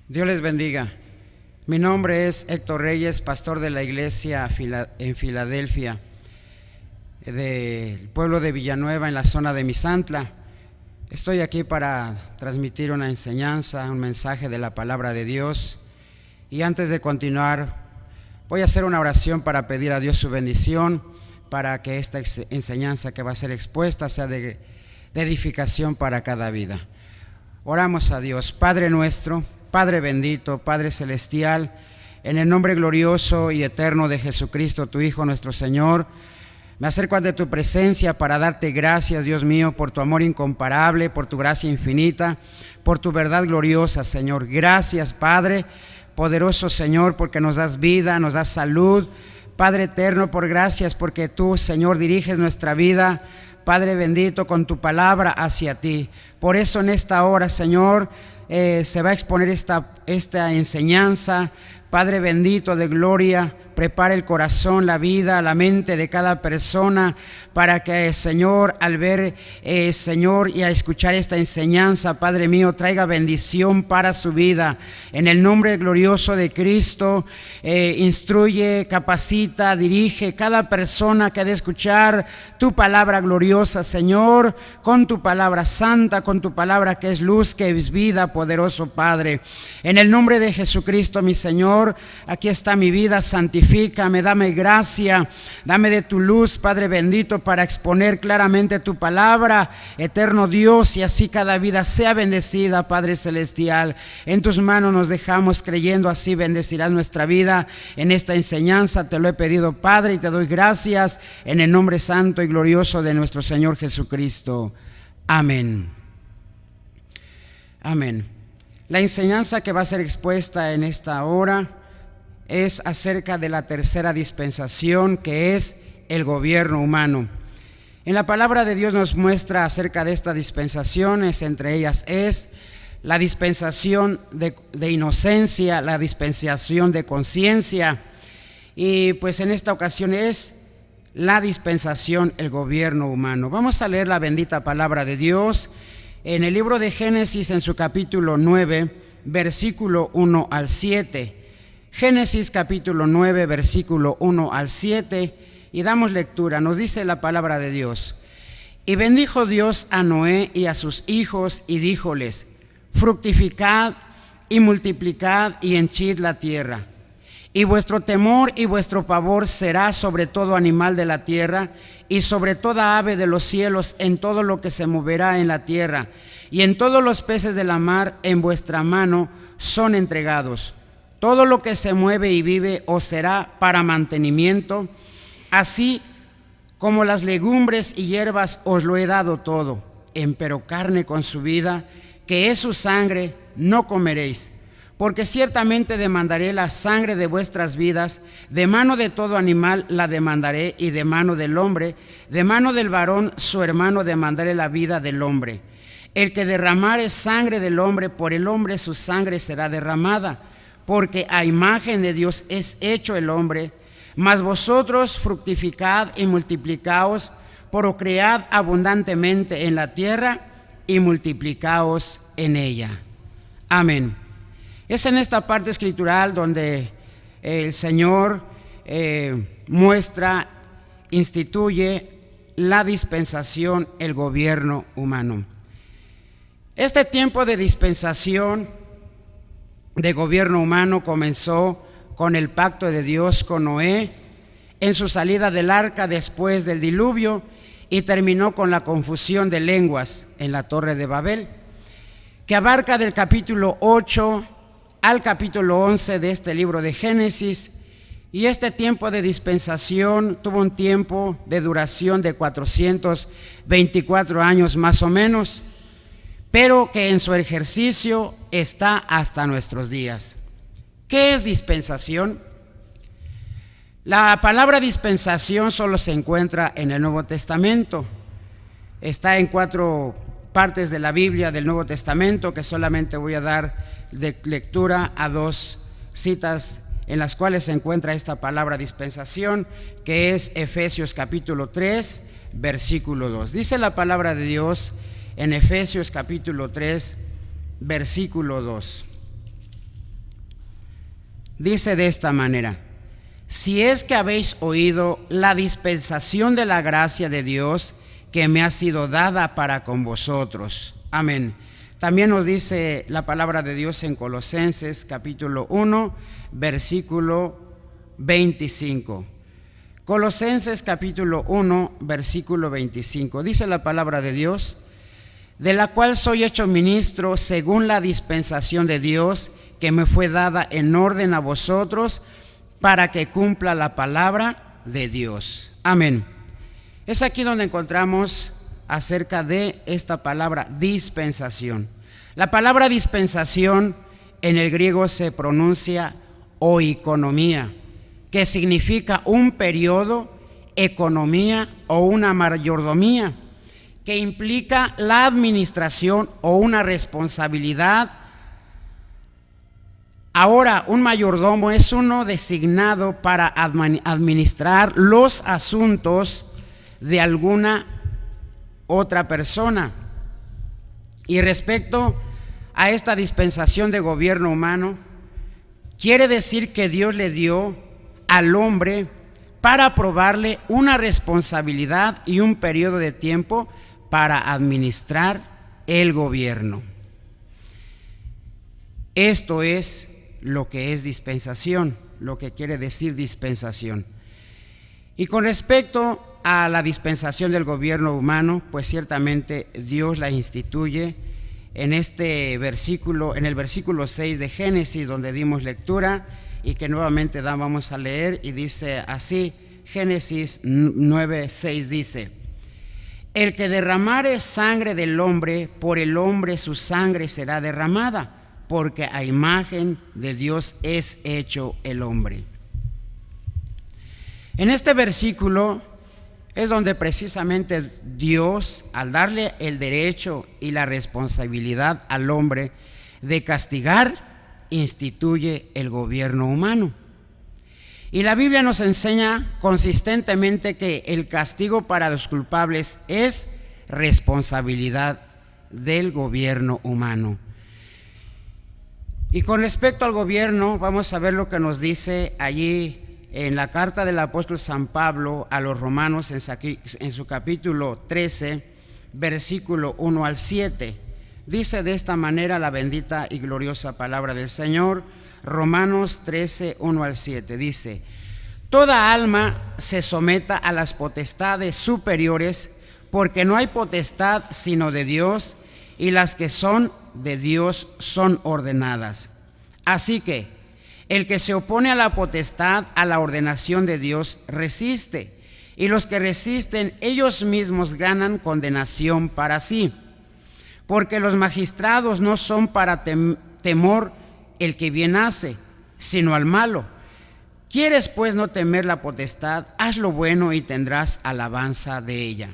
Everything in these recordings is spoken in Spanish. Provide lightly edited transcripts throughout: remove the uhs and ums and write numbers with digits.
Dios les bendiga. Mi nombre es Héctor Reyes, pastor de la iglesia en Filadelfia, del pueblo de Villanueva, en la zona de Misantla. Estoy aquí para transmitir una enseñanza, un mensaje de la palabra de Dios. Y antes de continuar, voy a hacer una oración para pedir a Dios su bendición, para que esta enseñanza que va a ser expuesta sea de edificación para cada vida. Oramos a Dios. Padre nuestro, Padre bendito, Padre celestial, en el nombre glorioso y eterno de Jesucristo, tu Hijo, nuestro Señor, me acerco ante tu presencia para darte gracias, Dios mío, por tu amor incomparable, por tu gracia infinita, por tu verdad gloriosa, Señor. Gracias, Padre poderoso, Señor, porque nos das vida, nos das salud. Padre eterno, por gracias, porque tú, Señor, diriges nuestra vida, Padre bendito, con tu palabra hacia ti. Por eso en esta hora, Señor, se va a exponer esta enseñanza. Padre bendito de gloria, prepara el corazón, la vida, la mente de cada persona para que, Señor, al ver, Señor, y a escuchar esta enseñanza, Padre mío, traiga bendición para su vida. En el nombre glorioso de Cristo, instruye, capacita, dirige cada persona que ha de escuchar tu palabra gloriosa, Señor, con tu palabra santa, con tu palabra que es luz, que es vida, poderoso Padre. En el nombre de Jesucristo, mi Señor, aquí está mi vida, santifícame, dame gracia, dame de tu luz, Padre bendito, para exponer claramente tu palabra, eterno Dios, y así cada vida sea bendecida, Padre celestial. En tus manos nos dejamos, creyendo así bendecirás nuestra vida en esta enseñanza. Te lo he pedido, Padre, y te doy gracias en el nombre santo y glorioso de nuestro Señor Jesucristo. Amén. Amén. La enseñanza que va a ser expuesta en esta hora es acerca de la tercera dispensación, que es el gobierno humano. En la palabra de Dios nos muestra acerca de estas dispensaciones, entre ellas es la dispensación de inocencia, la dispensación de conciencia, y pues en esta ocasión es la dispensación, el gobierno humano. Vamos a leer la bendita palabra de Dios en el libro de Génesis, en su capítulo 9, versículo 1 al 7. Génesis capítulo 9, versículo 1 al 7, y damos lectura. Nos dice la palabra de Dios: Y bendijo Dios a Noé y a sus hijos, y díjoles: fructificad y multiplicad y henchid la tierra. Y vuestro temor y vuestro pavor será sobre todo animal de la tierra, y sobre toda ave de los cielos, en todo lo que se moverá en la tierra, y en todos los peces de la mar en vuestra mano son entregados. Todo lo que se mueve y vive os será para mantenimiento, así como las legumbres y hierbas os lo he dado todo. Empero carne con su vida, que es su sangre, no comeréis. Porque ciertamente demandaré la sangre de vuestras vidas, de mano de todo animal la demandaré, y de mano del hombre, de mano del varón su hermano demandaré la vida del hombre. El que derramare sangre del hombre, por el hombre su sangre será derramada, porque a imagen de Dios es hecho el hombre. Mas vosotros fructificad y multiplicaos, procread abundantemente en la tierra y multiplicaos en ella. Amén. Es en esta parte escritural donde el Señor muestra, instituye la dispensación, el gobierno humano. Este tiempo de dispensación, de gobierno humano, comenzó con el pacto de Dios con Noé en su salida del arca después del diluvio, y terminó con la confusión de lenguas en la Torre de Babel, que abarca del capítulo 8 al capítulo 11 de este libro de Génesis. Y este tiempo de dispensación tuvo un tiempo de duración de 424 años más o menos, pero que en su ejercicio está hasta nuestros días. ¿Qué es dispensación? La palabra dispensación solo se encuentra en el Nuevo Testamento. Está en 4 partes de la Biblia del Nuevo Testamento, que solamente voy a dar de lectura a 2 citas en las cuales se encuentra esta palabra dispensación, que es Efesios capítulo 3, versículo 2. Dice la palabra de Dios en Efesios capítulo 3, versículo 2: Dice de esta manera: si es que habéis oído la dispensación de la gracia de Dios que me ha sido dada para con vosotros. Amén. También nos dice la palabra de Dios en Colosenses capítulo 1, versículo 25. Colosenses capítulo 1, versículo 25. Dice la palabra de Dios: de la cual soy hecho ministro según la dispensación de Dios que me fue dada en orden a vosotros, para que cumpla la palabra de Dios. Amén. Es aquí donde encontramos acerca de esta palabra dispensación. La palabra dispensación en el griego se pronuncia oikonomía, que significa un periodo, economía o una mayordomía, que implica la administración o una responsabilidad. Ahora, un mayordomo es uno designado para administrar los asuntos de alguna otra persona. Y respecto a esta dispensación de gobierno humano, quiere decir que Dios le dio al hombre para probarle una responsabilidad y un periodo de tiempo para administrar el gobierno. Esto es lo que es dispensación, lo que quiere decir dispensación. Y con respecto a la dispensación del gobierno humano, pues ciertamente Dios la instituye en este versículo, en el versículo 6 de Génesis, donde dimos lectura y que nuevamente vamos a leer, y dice así, Génesis 9:6 dice: el que derramare sangre del hombre, por el hombre su sangre será derramada, porque a imagen de Dios es hecho el hombre. En este versículo es donde precisamente Dios, al darle el derecho y la responsabilidad al hombre de castigar, instituye el gobierno humano. Y la Biblia nos enseña consistentemente que el castigo para los culpables es responsabilidad del gobierno humano. Y con respecto al gobierno, vamos a ver lo que nos dice allí en la carta del apóstol San Pablo a los romanos en su capítulo 13, versículo 1 al 7. Dice de esta manera la bendita y gloriosa palabra del Señor, Romanos 13, 1 al 7. Dice: toda alma se someta a las potestades superiores, porque no hay potestad sino de Dios, y las que son de Dios son ordenadas. Así que el que se opone a la potestad, a la ordenación de Dios, resiste, y los que resisten ellos mismos ganan condenación para sí, porque los magistrados no son para temor el que bien hace, sino al malo. ¿Quieres pues no temer la potestad? Haz lo bueno y tendrás alabanza de ella,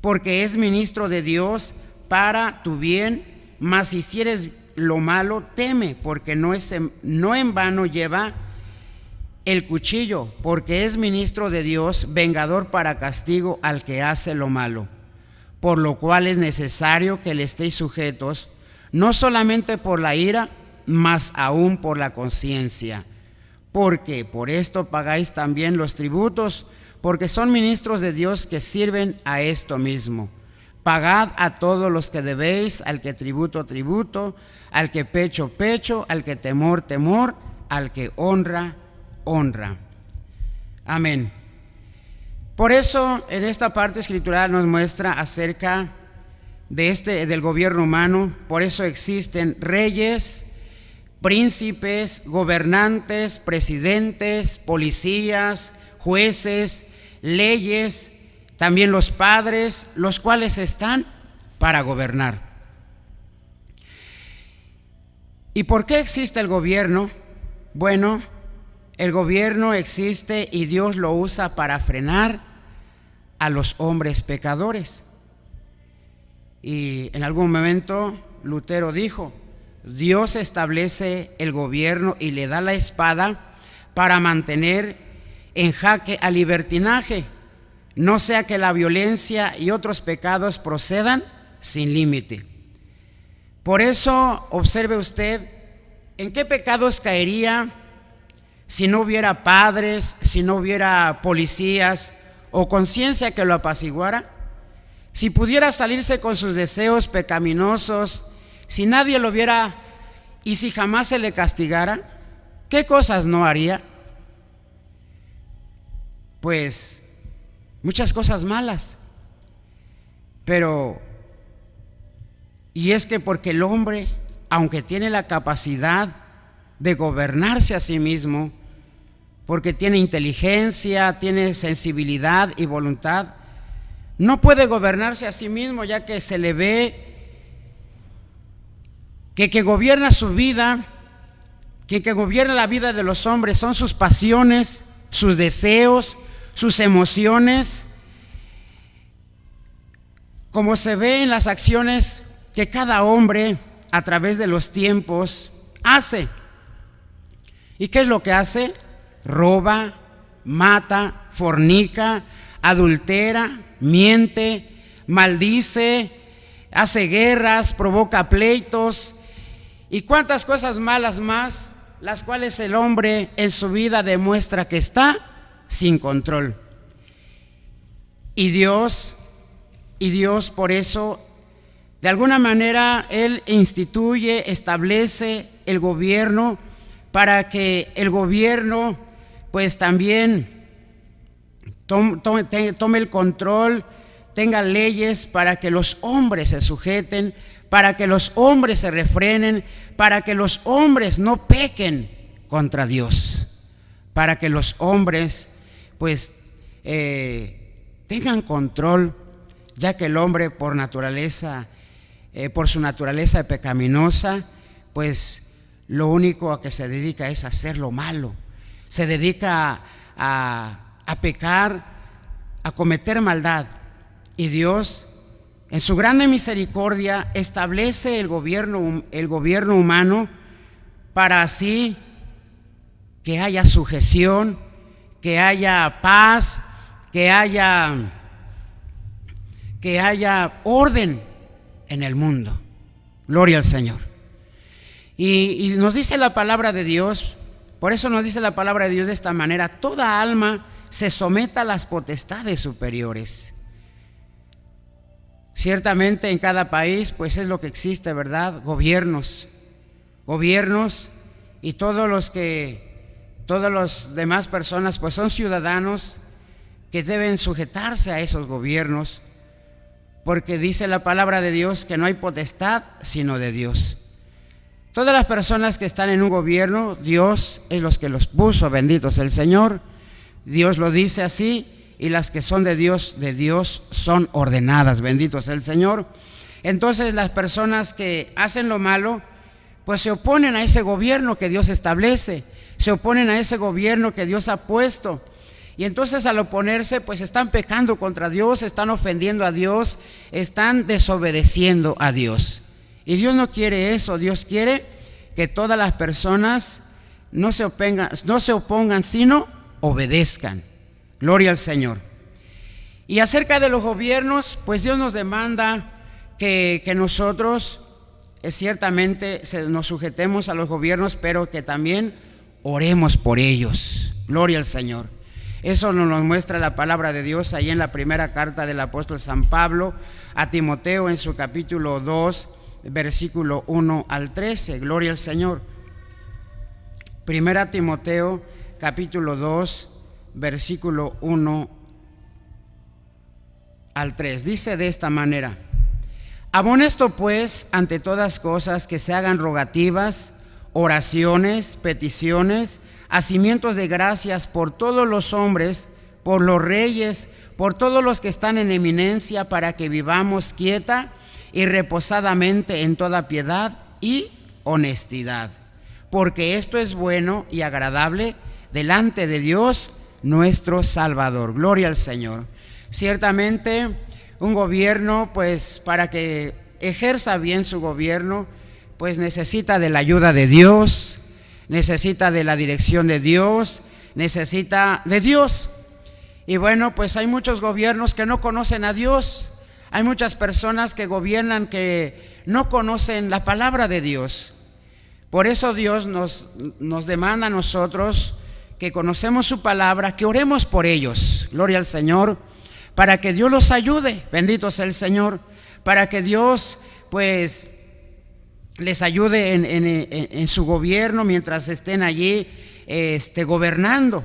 porque es ministro de Dios para tu bien. Mas si hicieres lo malo, teme, porque no en vano lleva el cuchillo, porque es ministro de Dios, vengador para castigo al que hace lo malo. Por lo cual es necesario que le estéis sujetos, no solamente por la ira, mas aún por la conciencia. Porque por esto pagáis también los tributos, porque son ministros de Dios que sirven a esto mismo. Pagad a todos los que debéis, al que tributo, tributo, al que pecho, pecho, al que temor, temor, al que honra, honra. Amén. Por eso, en esta parte escritural nos muestra acerca del gobierno humano. Por eso existen reyes, príncipes, gobernantes, presidentes, policías, jueces, leyes, también los padres, los cuales están para gobernar. ¿Y por qué existe el gobierno? Bueno, el gobierno existe y Dios lo usa para frenar a los hombres pecadores. Y en algún momento Lutero dijo: Dios establece el gobierno y le da la espada para mantener en jaque al libertinaje, no sea que la violencia y otros pecados procedan sin límite. Por eso, observe usted en qué pecados caería si no hubiera padres, si no hubiera policías o conciencia que lo apaciguara? Si pudiera salirse con sus deseos pecaminosos, si nadie lo viera y si jamás se le castigara, ¿qué cosas no haría? Pues muchas cosas malas. Y es que porque el hombre, aunque tiene la capacidad de gobernarse a sí mismo, porque tiene inteligencia, tiene sensibilidad y voluntad, no puede gobernarse a sí mismo, ya que se le ve que gobierna su vida, que gobierna la vida de los hombres son sus pasiones, sus deseos, sus emociones, como se ve en las acciones que cada hombre a través de los tiempos hace. ¿Y qué es lo que hace? Roba, mata, fornica, adultera, miente, maldice, hace guerras, provoca pleitos y cuántas cosas malas más, las cuales el hombre en su vida demuestra que está sin control. Y Dios por eso, de alguna manera, Él instituye, establece el gobierno para que el gobierno pues también tome el control, tenga leyes para que los hombres se sujeten, para que los hombres se refrenen, para que los hombres no pequen contra Dios, para que los hombres pues tengan control, ya que el hombre por naturaleza, por su naturaleza pecaminosa, pues lo único a que se dedica es a hacer lo malo, se dedica a pecar, a cometer maldad. Y Dios, en su grande misericordia, establece el gobierno humano para así que haya sujeción, que haya paz, que haya orden en el mundo. Gloria al Señor. Y nos dice la palabra de Dios, por eso nos dice la palabra de Dios de esta manera: toda alma se someta a las potestades superiores. Ciertamente en cada país pues es lo que existe, ¿verdad? Gobiernos y todos los demás personas pues son ciudadanos que deben sujetarse a esos gobiernos, porque dice la palabra de Dios que no hay potestad sino de Dios. Todas las personas que están en un gobierno, Dios es los que los puso, bendito sea el Señor. Dios lo dice así, y las que son de Dios son ordenadas, bendito sea el Señor. Entonces las personas que hacen lo malo, pues se oponen a ese gobierno que Dios establece, se oponen a ese gobierno que Dios ha puesto. Y entonces al oponerse, pues están pecando contra Dios, están ofendiendo a Dios, están desobedeciendo a Dios. Y Dios no quiere eso. Dios quiere que todas las personas no se opongan, sino obedezcan. Gloria al Señor. Y acerca de los gobiernos, pues Dios nos demanda que nosotros ciertamente nos sujetemos a los gobiernos, pero que también oremos por ellos. Gloria al Señor. Eso nos muestra la palabra de Dios ahí en la primera carta del apóstol San Pablo a Timoteo, en su capítulo 2, versículo 1 al 13. Gloria al Señor. Primera Timoteo, capítulo 2, versículo 1 al 3. Dice de esta manera: amonesto pues ante todas cosas que se hagan rogativas, oraciones, peticiones, hacimientos de gracias por todos los hombres, por los reyes, por todos los que están en eminencia, para que vivamos quieta y reposadamente en toda piedad y honestidad, porque esto es bueno y agradable delante de Dios nuestro Salvador. Gloria al Señor. Ciertamente un gobierno, pues para que ejerza bien su gobierno, pues necesita de la ayuda de Dios, necesita de la dirección de Dios, necesita de Dios. Y bueno, pues hay muchos gobiernos que no conocen a Dios. Hay muchas personas que gobiernan que no conocen la palabra de Dios. Por eso Dios nos demanda a nosotros que conocemos su palabra, que oremos por ellos, gloria al Señor, para que Dios los ayude, bendito sea el Señor, para que Dios pues les ayude en su gobierno mientras estén allí gobernando.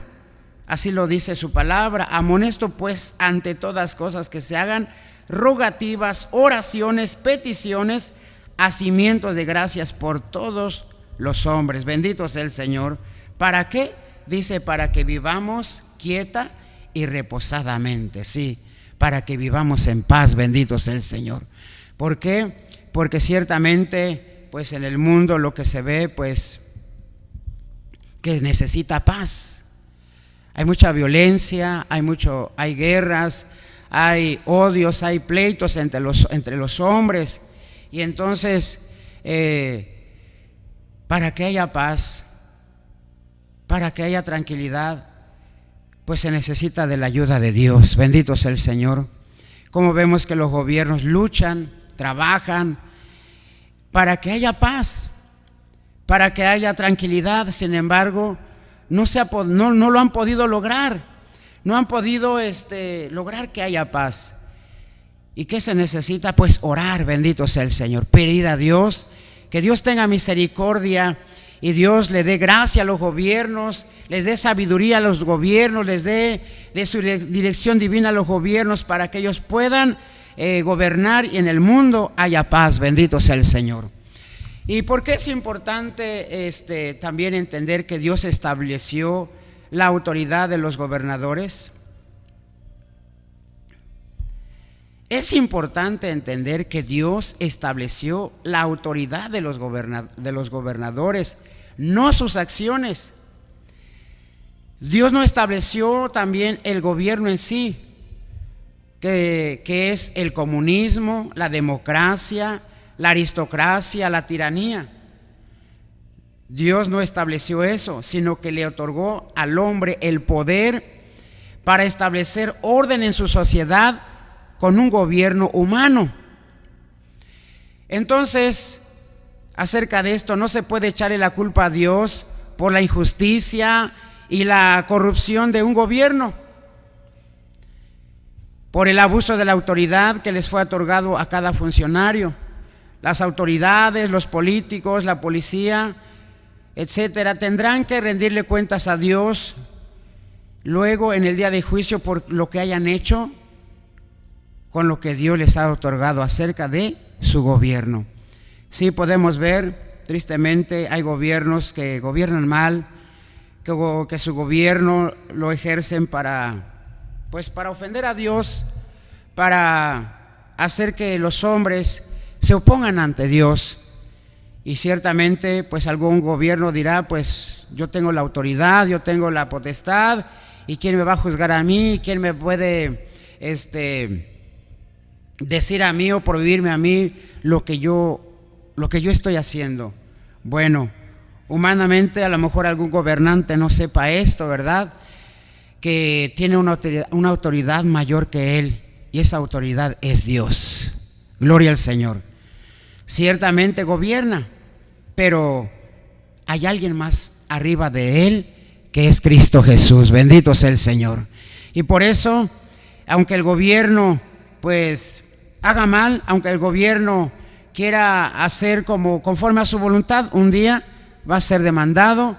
Así lo dice su palabra. Amonesto pues ante todas cosas que se hagan rogativas, oraciones, peticiones, hacimientos de gracias por todos los hombres. Bendito sea el Señor. ¿Para qué? Dice, para que vivamos quieta y reposadamente. Sí, para que vivamos en paz. Bendito sea el Señor. ¿Por qué? Porque ciertamente, pues en el mundo lo que se ve, pues, que necesita paz. Hay mucha violencia, hay guerras, hay odios, hay pleitos entre los hombres. Y entonces, para que haya paz, para que haya tranquilidad, pues se necesita de la ayuda de Dios. Bendito sea el Señor. Como vemos que los gobiernos luchan, trabajan para que haya paz, para que haya tranquilidad. Sin embargo, no lo han podido lograr. No han podido lograr que haya paz. ¿Y qué se necesita? Pues orar, bendito sea el Señor. Pedir a Dios, que Dios tenga misericordia y Dios le dé gracia a los gobiernos, les dé sabiduría a los gobiernos, les dé de su dirección divina a los gobiernos para que ellos puedan gobernar y en el mundo haya paz. Bendito sea el Señor. ¿Y por qué es importante también entender que Dios estableció la autoridad de los gobernadores? Es importante entender que Dios estableció la autoridad de los gobernadores, no sus acciones. Dios no estableció también el gobierno en sí, que es el comunismo, la democracia, la aristocracia, la tiranía. Dios no estableció eso, sino que le otorgó al hombre el poder para establecer orden en su sociedad con un gobierno humano. Entonces, acerca de esto, no se puede echarle la culpa a Dios por la injusticia y la corrupción de un gobierno, por el abuso de la autoridad que les fue otorgado a cada funcionario. Las autoridades, los políticos, la policía, etcétera, tendrán que rendirle cuentas a Dios luego en el día de juicio por lo que hayan hecho con lo que Dios les ha otorgado acerca de su gobierno. Sí, podemos ver, tristemente, hay gobiernos que gobiernan mal, que su gobierno lo ejercen para ofender a Dios, para hacer que los hombres se opongan ante Dios. Y ciertamente, pues algún gobierno dirá, pues yo tengo la autoridad, yo tengo la potestad, y quién me va a juzgar a mí, quién me puede decir a mí o prohibirme a mí lo que yo estoy haciendo. Bueno, humanamente a lo mejor algún gobernante no sepa esto, ¿verdad? Que tiene una autoridad mayor que él, y esa autoridad es Dios. Gloria al Señor. Ciertamente gobierna, pero hay alguien más arriba de él, que es Cristo Jesús. Bendito sea el Señor. Y por eso, aunque el gobierno pues haga mal, aunque el gobierno quiera hacer conforme a su voluntad, un día va a ser demandado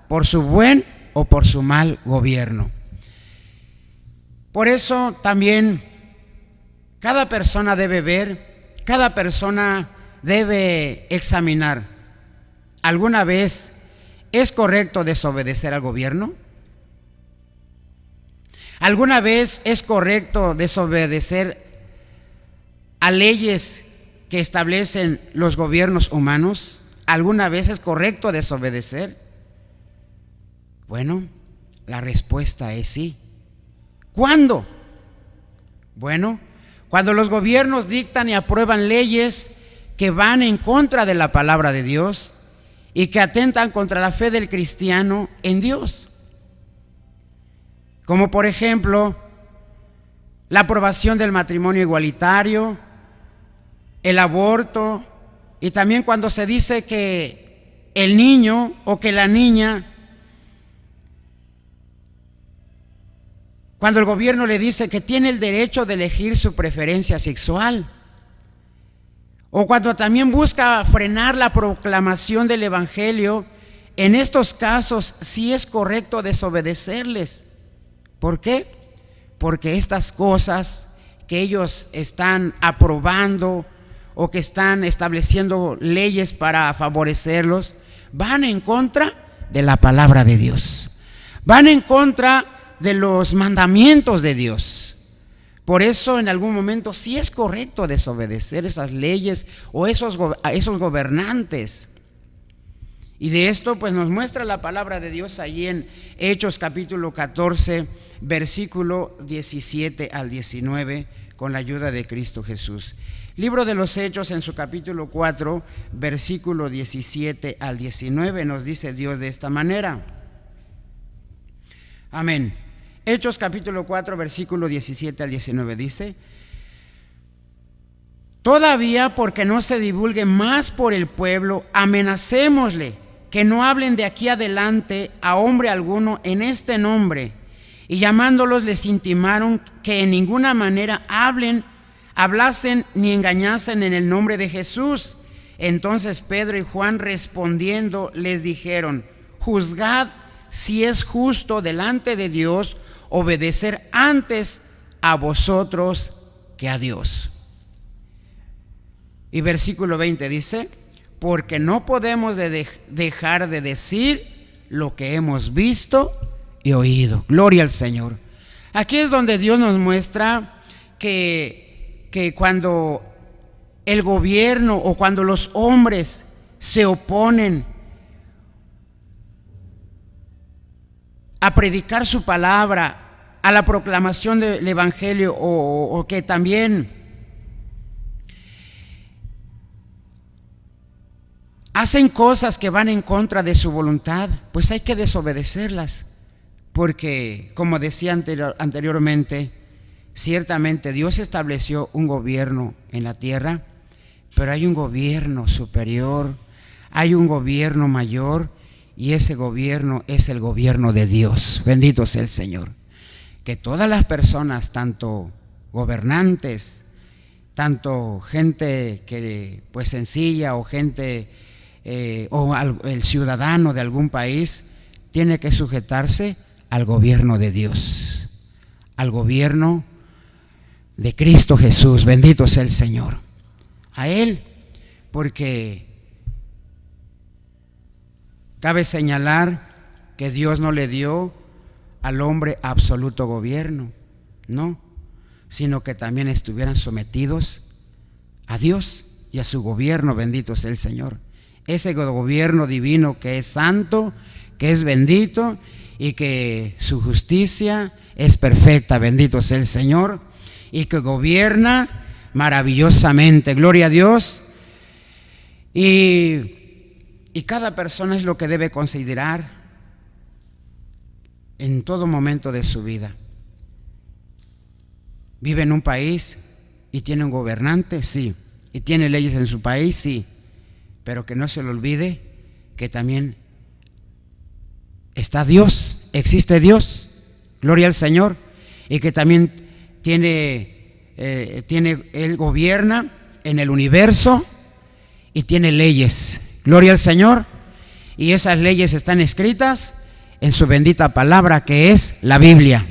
por su buen o por su mal gobierno. Por eso también cada persona debe ver, cada persona debe examinar. ¿Alguna vez es correcto desobedecer al gobierno? ¿Alguna vez es correcto desobedecer a leyes que establecen los gobiernos humanos? ¿Alguna vez es correcto desobedecer? Bueno, la respuesta es sí. ¿Cuándo? Bueno, cuando los gobiernos dictan y aprueban leyes que van en contra de la palabra de Dios y que atentan contra la fe del cristiano en Dios. Como por ejemplo, la aprobación del matrimonio igualitario, el aborto, y también cuando se dice que el niño o que la niña Cuando el gobierno le dice que tiene el derecho de elegir su preferencia sexual. O cuando también busca frenar la proclamación del evangelio. En estos casos sí es correcto desobedecerles. ¿Por qué? Porque estas cosas que ellos están aprobando o que están estableciendo leyes para favorecerlos, van en contra de la palabra de Dios. Van en contra de los mandamientos de Dios. Por eso en algún momento sí es correcto desobedecer esas leyes o a esos gobernantes. Y de esto pues nos muestra la palabra de Dios allí en Hechos capítulo 14, versículo 17 al 19, con la ayuda de Cristo Jesús. Libro de los Hechos en su capítulo 4, versículo 17 al 19, nos dice Dios de esta manera. Amén. Hechos capítulo 4, versículo 17 al 19 dice: todavía, porque no se divulgue más por el pueblo, amenacémosle que no hablen de aquí adelante a hombre alguno en este nombre. Y llamándolos les intimaron que en ninguna manera hablasen ni engañasen en el nombre de Jesús. Entonces Pedro y Juan respondiendo les dijeron: juzgad si es justo delante de Dios obedecer antes a vosotros que a Dios. Y versículo 20 dice: porque no podemos dejar de decir lo que hemos visto y oído. Gloria al Señor. Aquí es donde Dios nos muestra que cuando el gobierno o cuando los hombres se oponen a predicar su palabra, a la proclamación del evangelio, o que también hacen cosas que van en contra de su voluntad, pues hay que desobedecerlas, porque como decía anteriormente, ciertamente Dios estableció un gobierno en la tierra, pero hay un gobierno superior, hay un gobierno mayor, y ese gobierno es el gobierno de Dios. Bendito sea el Señor. Que todas las personas, tanto gobernantes, tanto gente que pues sencilla o gente o el ciudadano de algún país, tiene que sujetarse al gobierno de Dios, al gobierno de Cristo Jesús. Bendito sea el Señor. A Él, porque cabe señalar que Dios no le dio al hombre absoluto gobierno, no, sino que también estuvieran sometidos a Dios y a su gobierno. Bendito sea el Señor. Ese gobierno divino que es santo, que es bendito y que su justicia es perfecta. Bendito sea el Señor. Y que gobierna maravillosamente. Gloria a Dios. Y cada persona es lo que debe considerar en todo momento de su vida. Vive en un país y tiene un gobernante, sí. Y tiene leyes en su país, sí. Pero que no se le olvide que también está Dios, existe Dios, gloria al Señor, y que también Él gobierna en el universo y tiene leyes, gloria al Señor, y esas leyes están escritas en su bendita palabra que es la Biblia,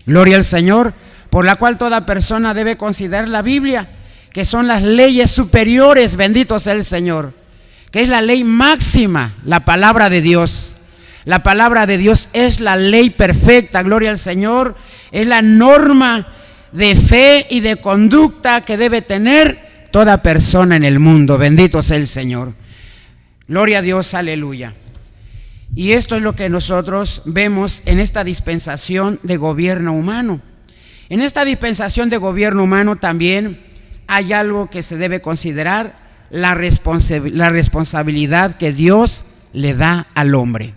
gloria al Señor, por la cual toda persona debe considerar la Biblia, que son las leyes superiores, bendito sea el Señor, que es la ley máxima, la palabra de Dios. La palabra de Dios es la ley perfecta, gloria al Señor, es la norma de fe y de conducta que debe tener toda persona en el mundo. Bendito sea el Señor. Gloria a Dios, aleluya. Y esto es lo que nosotros vemos en esta dispensación de gobierno humano. En esta dispensación de gobierno humano también hay algo que se debe considerar, la responsabilidad que Dios le da al hombre.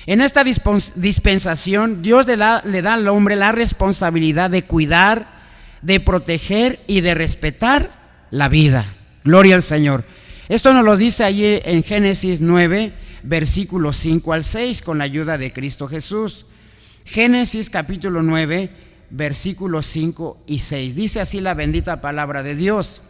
En esta dispensación, Dios le da al hombre la responsabilidad de cuidar, de proteger y de respetar la vida. Gloria al Señor. Esto nos lo dice allí en Génesis 9, versículos 5 al 6, con la ayuda de Cristo Jesús. Génesis capítulo 9, versículos 5 y 6. Dice así la bendita palabra de Dios: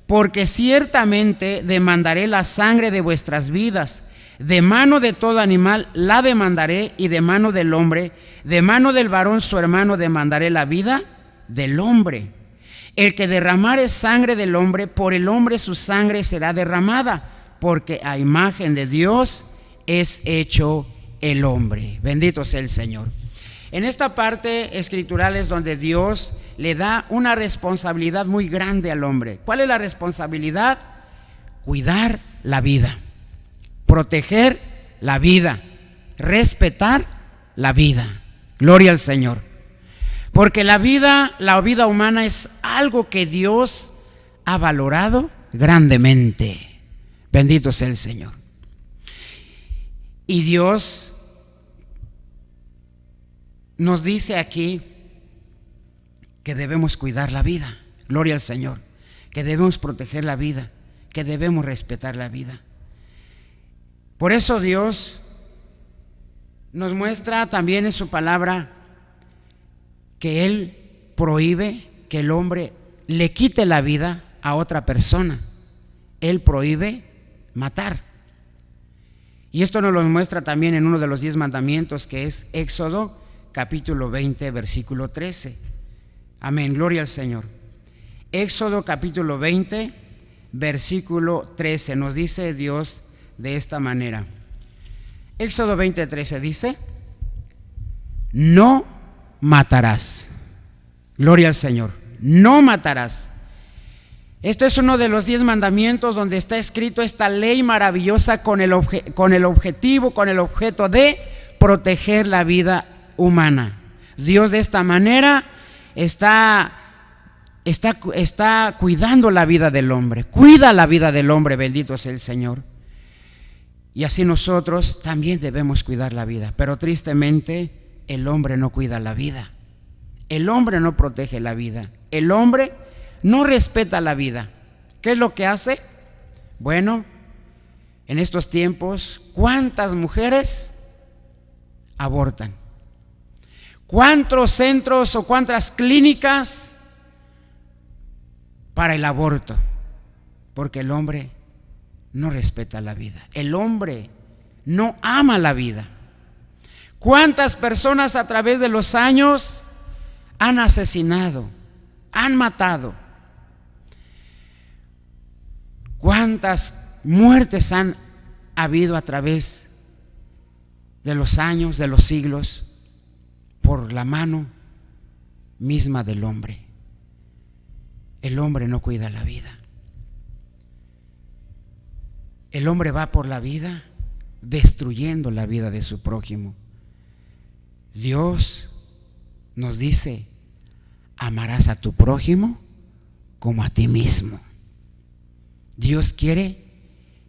porque ciertamente demandaré la sangre de vuestras vidas, de mano de todo animal la demandaré, y de mano del hombre, de mano del varón su hermano demandaré la vida del hombre. El que derramare sangre del hombre, por el hombre su sangre será derramada, porque a imagen de Dios es hecho el hombre. Bendito sea el Señor. En esta parte escritural es donde Dios le da una responsabilidad muy grande al hombre. ¿Cuál es la responsabilidad? Cuidar la vida, proteger la vida, respetar la vida. Gloria al Señor. Porque la vida humana es algo que Dios ha valorado grandemente. Bendito sea el Señor. Y Dios nos dice aquí que debemos cuidar la vida. Gloria al Señor. Que debemos proteger la vida, que debemos respetar la vida. Por eso Dios nos muestra también en su palabra que Él prohíbe que el hombre le quite la vida a otra persona. Él prohíbe matar. Y esto nos lo muestra también en uno de los 10 mandamientos, que es Éxodo capítulo 20, versículo 13. Amén, gloria al Señor. Éxodo capítulo 20, versículo 13, nos dice Dios de esta manera. Éxodo 20, 13 dice: no matarás. Gloria al Señor. No matarás. Este es uno de los 10 mandamientos donde está escrito esta ley maravillosa con el objeto de proteger la vida humana. Dios de esta manera está cuidando la vida del hombre. Cuida la vida del hombre, bendito sea el Señor. Y así nosotros también debemos cuidar la vida. Pero tristemente el hombre no cuida la vida. El hombre no protege la vida. El hombre no respeta la vida. ¿Qué es lo que hace? Bueno, en estos tiempos, ¿cuántas mujeres abortan? ¿Cuántos centros o cuántas clínicas para el aborto? Porque el hombre no respeta la vida. El hombre no ama la vida. ¿Cuántas personas a través de los años han asesinado, han matado? ¿Cuántas muertes han habido a través de los años, de los siglos, por la mano misma del hombre? El hombre no cuida la vida. El hombre va por la vida destruyendo la vida de su prójimo. Dios nos dice: amarás a tu prójimo como a ti mismo. Dios quiere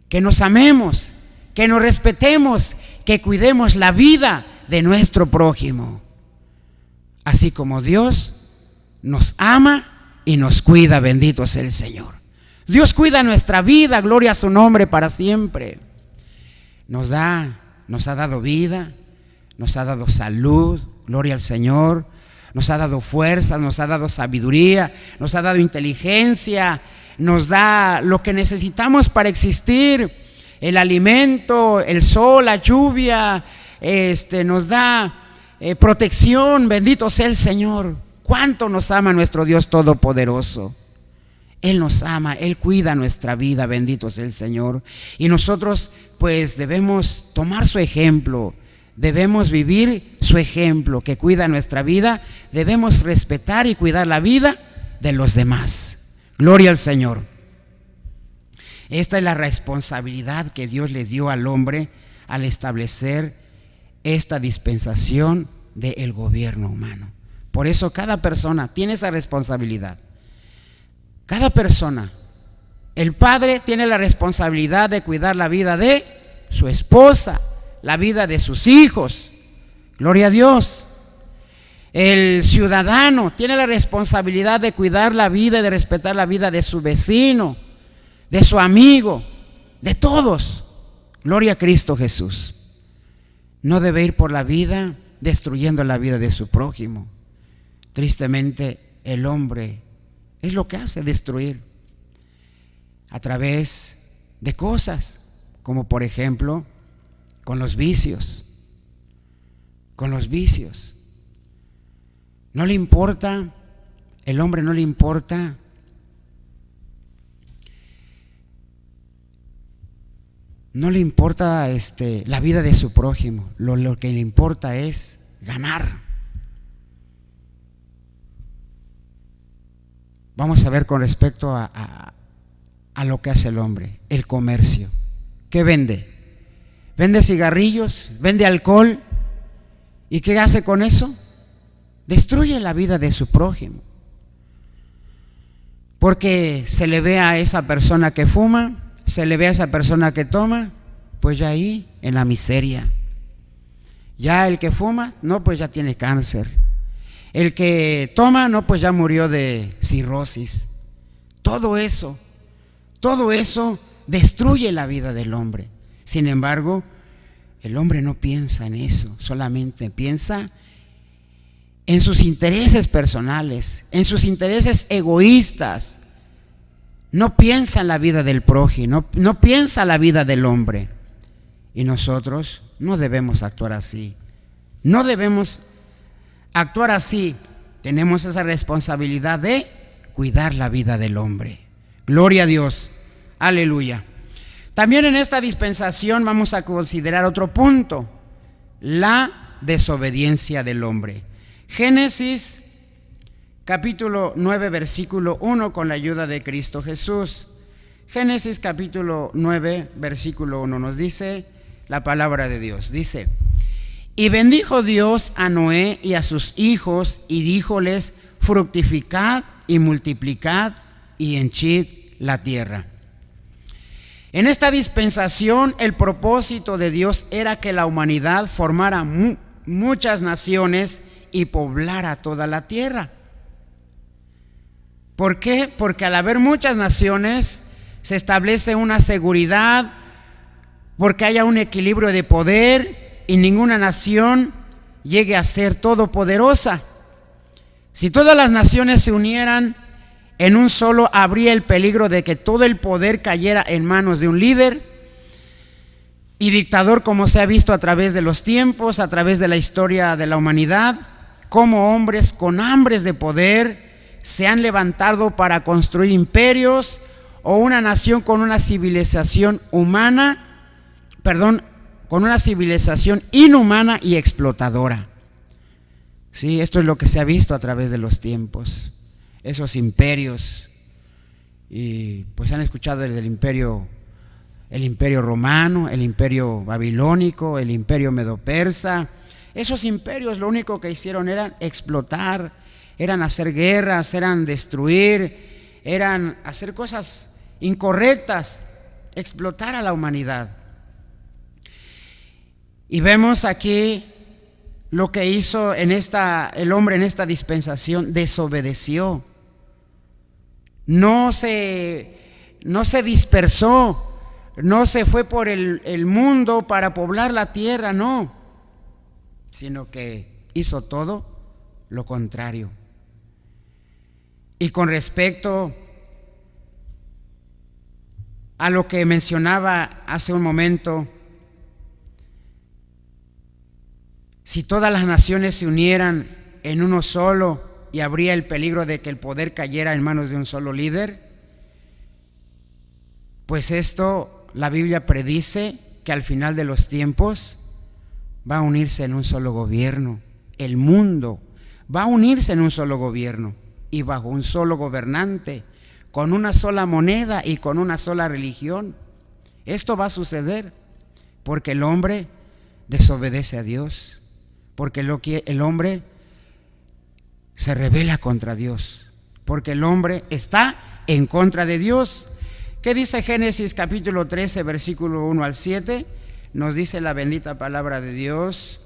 que nos amemos, que nos respetemos, que cuidemos la vida de nuestro prójimo. Así como Dios nos ama y nos cuida, bendito sea el Señor. Dios cuida nuestra vida, gloria a su nombre para siempre. Nos ha dado vida, nos ha dado salud, gloria al Señor. Nos ha dado fuerza, nos ha dado sabiduría, nos ha dado inteligencia, nos da lo que necesitamos para existir, el alimento, el sol, la lluvia, nos da protección, bendito sea el Señor. Cuánto nos ama nuestro Dios Todopoderoso. Él nos ama, Él cuida nuestra vida, bendito sea el Señor. Y nosotros pues debemos tomar su ejemplo, debemos vivir su ejemplo, que cuida nuestra vida. Debemos respetar y cuidar la vida de los demás. Gloria al Señor. Esta es la responsabilidad que Dios le dio al hombre al establecer esta dispensación del gobierno humano. Por eso cada persona tiene esa responsabilidad. Cada persona. El padre tiene la responsabilidad de cuidar la vida de su esposa, la vida de sus hijos. Gloria a Dios. El ciudadano tiene la responsabilidad de cuidar la vida y de respetar la vida de su vecino, de su amigo, de todos. Gloria a Cristo Jesús. No debe ir por la vida destruyendo la vida de su prójimo. Tristemente, el hombre es lo que hace, destruir a través de cosas, como por ejemplo, con los vicios. Con los vicios. No le importa, el hombre no le importa la vida de su prójimo. Lo que le importa es ganar. Vamos a ver con respecto a lo que hace el hombre, el comercio. ¿Qué vende? Vende cigarrillos, vende alcohol. ¿Y qué hace con eso? Destruye la vida de su prójimo. Porque se le ve a esa persona que fuma, se le ve a esa persona que toma, pues ya ahí en la miseria. Ya el que fuma, no, pues ya tiene cáncer. El que toma, no, pues ya murió de cirrosis. Todo eso destruye la vida del hombre. Sin embargo, el hombre no piensa en eso, solamente piensa en sus intereses personales, en sus intereses egoístas. No piensa en la vida del prójimo, no piensa en la vida del hombre. Y nosotros no debemos actuar así. No debemos actuar así. Tenemos esa responsabilidad de cuidar la vida del hombre. Gloria a Dios. Aleluya. También en esta dispensación vamos a considerar otro punto, la desobediencia del hombre. Génesis capítulo 9 versículo 1 con la ayuda de Cristo Jesús. Génesis capítulo 9 versículo 1 nos dice la palabra de Dios. Dice: y bendijo Dios a Noé y a sus hijos y díjoles: fructificad y multiplicad y henchid la tierra. En esta dispensación el propósito de Dios era que la humanidad formara muchas naciones y poblara toda la tierra. ¿Por qué? Porque al haber muchas naciones se establece una seguridad, porque haya un equilibrio de poder y ninguna nación llegue a ser todopoderosa. Si todas las naciones se unieran en un solo, habría el peligro de que todo el poder cayera en manos de un líder y dictador, como se ha visto a través de los tiempos, a través de la historia de la humanidad, como hombres con hambres de poder se han levantado para construir imperios o una nación con una civilización con una civilización inhumana y explotadora. Sí, esto es lo que se ha visto a través de los tiempos. Esos imperios, y pues han escuchado el imperio romano, el imperio babilónico, el imperio medo-persa. Esos imperios lo único que hicieron eran explotar, eran hacer guerras, eran destruir, eran hacer cosas incorrectas, explotar a la humanidad. Y vemos aquí lo que hizo el hombre en esta dispensación: desobedeció. No se dispersó, no se fue por el mundo para poblar la tierra, no, sino que hizo todo lo contrario. Y con respecto a lo que mencionaba hace un momento, si todas las naciones se unieran en uno solo y habría el peligro de que el poder cayera en manos de un solo líder, pues esto la Biblia predice que al final de los tiempos va a unirse en un solo gobierno. El mundo va a unirse en un solo gobierno y bajo un solo gobernante, con una sola moneda y con una sola religión. Esto va a suceder porque el hombre desobedece a Dios, porque el hombre se rebela contra Dios, porque el hombre está en contra de Dios. ¿Qué dice Génesis capítulo 13 versículo 1 al 7? Nos dice la bendita palabra de Dios.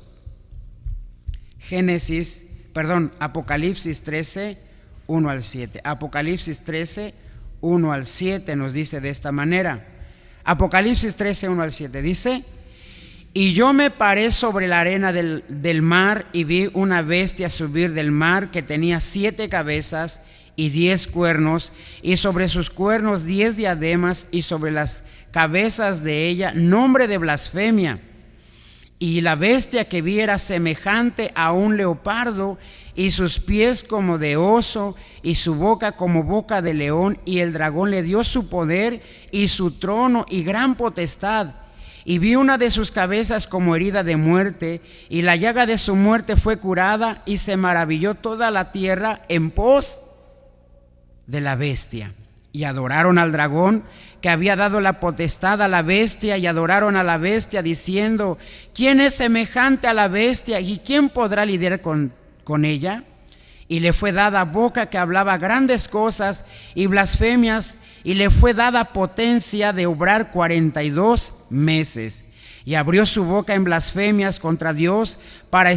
Apocalipsis 13, 1 al 7. Apocalipsis 13, 1 al 7 nos dice de esta manera. Apocalipsis 13, 1 al 7 dice: Y yo me paré sobre la arena del mar y vi una bestia subir del mar que tenía 7 cabezas y 10 cuernos, y sobre sus cuernos 10 diademas, y sobre las cabezas de ella nombre de blasfemia. Y la bestia que vi era semejante a un leopardo, y sus pies como de oso, y su boca como boca de león. Y el dragón le dio su poder y su trono y gran potestad. Y vi una de sus cabezas como herida de muerte, y la llaga de su muerte fue curada, y se maravilló toda la tierra en pos de la bestia. Y adoraron al dragón, que había dado la potestad a la bestia, y adoraron a la bestia, diciendo: ¿quién es semejante a la bestia, y quién podrá lidiar con ella? Y le fue dada boca que hablaba grandes cosas y blasfemias, y le fue dada potencia de obrar 42 meses. Y abrió su boca en blasfemias contra Dios para